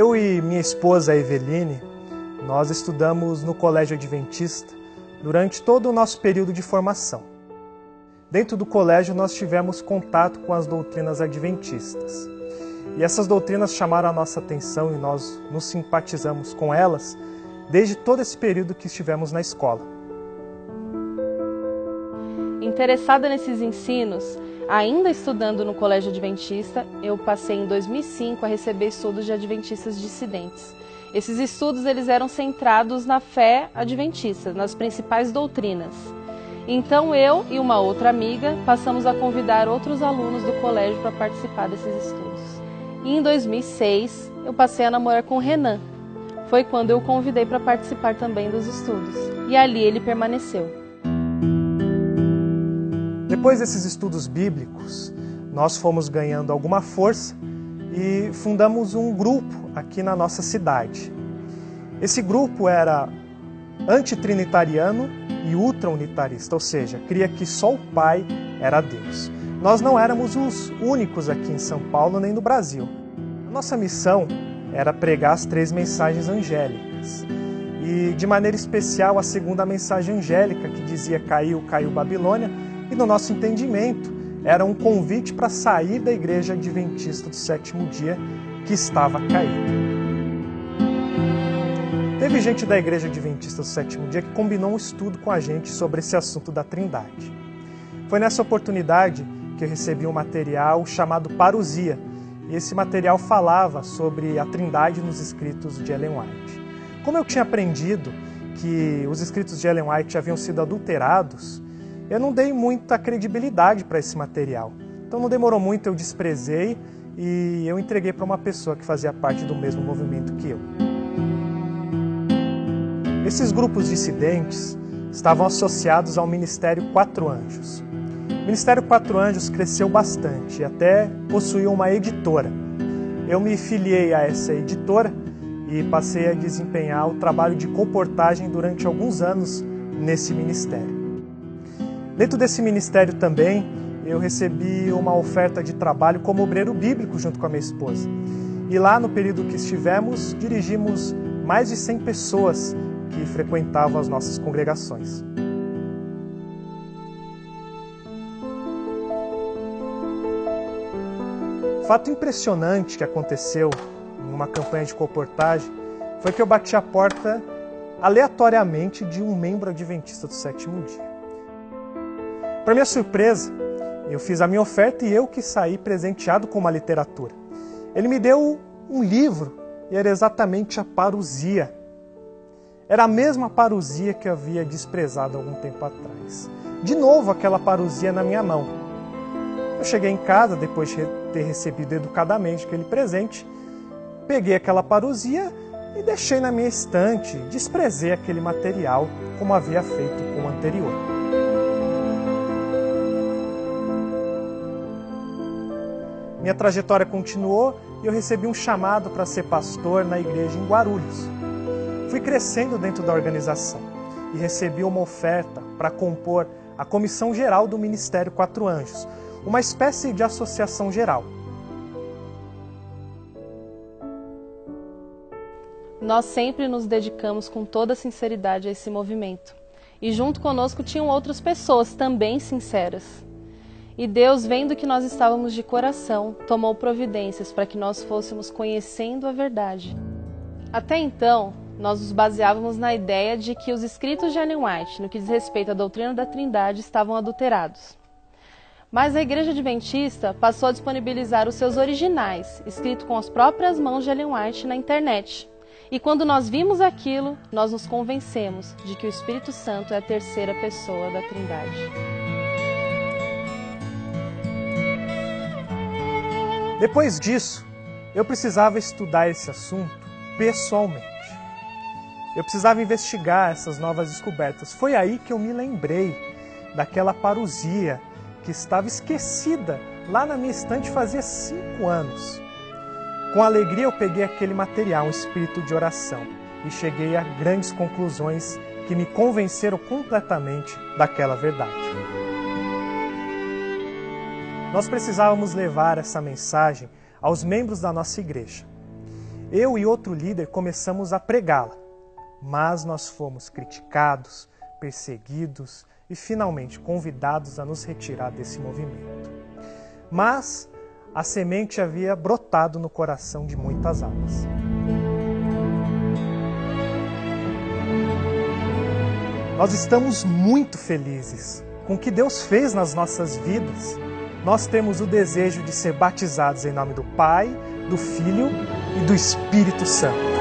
Eu e minha esposa Eveline, nós estudamos no Colégio Adventista durante todo o nosso período de formação. Dentro do colégio nós tivemos contato com as doutrinas adventistas. E essas doutrinas chamaram a nossa atenção e nós nos simpatizamos com elas desde todo esse período que estivemos na escola. Interessada nesses ensinos, ainda estudando no Colégio Adventista, eu passei em 2005 a receber estudos de adventistas dissidentes. Esses estudos eles eram centrados na fé adventista, nas principais doutrinas. Então eu e uma outra amiga passamos a convidar outros alunos do colégio para participar desses estudos. E em 2006 eu passei a namorar com o Renan. Foi quando eu o convidei para participar também dos estudos. E ali ele permaneceu. Depois desses estudos bíblicos, nós fomos ganhando alguma força e fundamos um grupo aqui na nossa cidade. Esse grupo era antitrinitariano e ultraunitarista, ou seja, cria que só o Pai era Deus. Nós não éramos os únicos aqui em São Paulo nem no Brasil. A nossa missão era pregar as 3 mensagens angélicas. E de maneira especial a segunda mensagem angélica, que dizia caiu, caiu Babilônia, e no nosso entendimento era um convite para sair da igreja adventista do sétimo dia que estava caída. Teve gente da igreja adventista do sétimo dia que combinou um estudo com a gente sobre esse assunto da Trindade. Foi nessa oportunidade que eu recebi um material chamado Parousia, e esse material falava sobre a Trindade nos escritos de Ellen White. Como eu tinha aprendido que os escritos de Ellen White haviam sido adulterados, eu não dei muita credibilidade para esse material. Então não demorou muito, eu desprezei e eu entreguei para uma pessoa que fazia parte do mesmo movimento que eu. Esses grupos dissidentes estavam associados ao Ministério Quatro Anjos. O Ministério Quatro Anjos cresceu bastante e até possuía uma editora. Eu me filiei a essa editora e passei a desempenhar o trabalho de comportagem durante alguns anos nesse ministério. Dentro desse ministério também, eu recebi uma oferta de trabalho como obreiro bíblico junto com a minha esposa. E lá, no período que estivemos, dirigimos mais de 100 pessoas que frequentavam as nossas congregações. Fato impressionante que aconteceu em uma campanha de comportagem foi que eu bati a porta aleatoriamente de um membro adventista do sétimo dia. Para minha surpresa, eu fiz a minha oferta e eu que saí presenteado com uma literatura. Ele me deu um livro e era exatamente a Parousia. Era a mesma Parousia que eu havia desprezado algum tempo atrás. De novo aquela Parousia na minha mão. Eu cheguei em casa, depois de ter recebido educadamente aquele presente, peguei aquela Parousia e deixei na minha estante, desprezei aquele material como havia feito com o anterior. Minha trajetória continuou e eu recebi um chamado para ser pastor na igreja em Guarulhos. Fui crescendo dentro da organização e recebi uma oferta para compor a Comissão Geral do Ministério Quatro Anjos, uma espécie de associação geral. Nós sempre nos dedicamos com toda sinceridade a esse movimento. E junto conosco tinham outras pessoas também sinceras. E Deus, vendo que nós estávamos de coração, tomou providências para que nós fôssemos conhecendo a verdade. Até então, nós nos baseávamos na ideia de que os escritos de Ellen White, no que diz respeito à doutrina da Trindade, estavam adulterados. Mas a Igreja Adventista passou a disponibilizar os seus originais, escritos com as próprias mãos de Ellen White na internet. E quando nós vimos aquilo, nós nos convencemos de que o Espírito Santo é a terceira pessoa da Trindade. Depois disso, eu precisava estudar esse assunto pessoalmente. Eu precisava investigar essas novas descobertas. Foi aí que eu me lembrei daquela Parousia que estava esquecida lá na minha estante fazia 5 anos. Com alegria eu peguei aquele material, um espírito de oração, e cheguei a grandes conclusões que me convenceram completamente daquela verdade. Nós precisávamos levar essa mensagem aos membros da nossa igreja. eu e outro líder começamos a pregá-la, mas nós fomos criticados, perseguidos e finalmente convidados a nos retirar desse movimento. Mas a semente havia brotado no coração de muitas almas. Nós estamos muito felizes com o que Deus fez nas nossas vidas. Nós temos o desejo de ser batizados em nome do Pai, do Filho e do Espírito Santo.